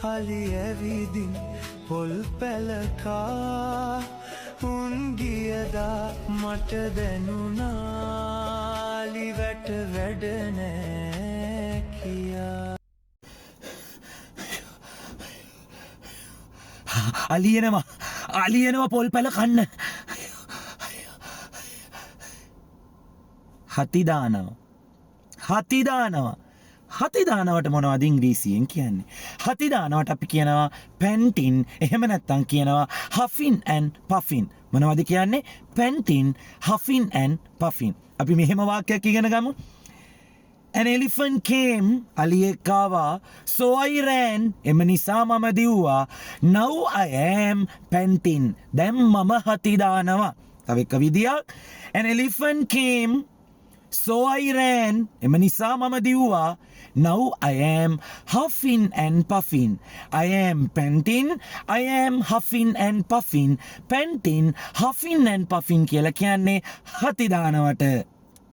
අලි ඇවිදින් පොල් පැලකා උන් ගියදා මට දැනුණා ලිවැට වැඩ නෑ කියා. අලියනවා පොල් පැල කන්න. හතිදානවට මොනවද ඉංග්‍රීසියෙන් කියන්නේ? හතිදානවට අපි කියනවා පැන්ටින්, එහෙම නැත්නම් කියනවා හෆින් ඇන් පෆින්. මොනවද කියන්නේ? පැන්ටින්, හෆින් ඇන් පෆින්. අපි මෙහෙම වාක්‍යයක් ඉගෙන ගමු. An elephant came, අලියෙක් ආවා, so I ran, එම නිසා මම දිව්වා, now I am panting, දැන් මම හතිදානවා. තව එක විදියක්. An elephant came, so I ran, එම නිසා මම දිව්වා, now I am huffing and puffing. I am panting, I am huffing and puffing. Panting, huffing and puffing කියලා කියන්නේ හතිදානවට.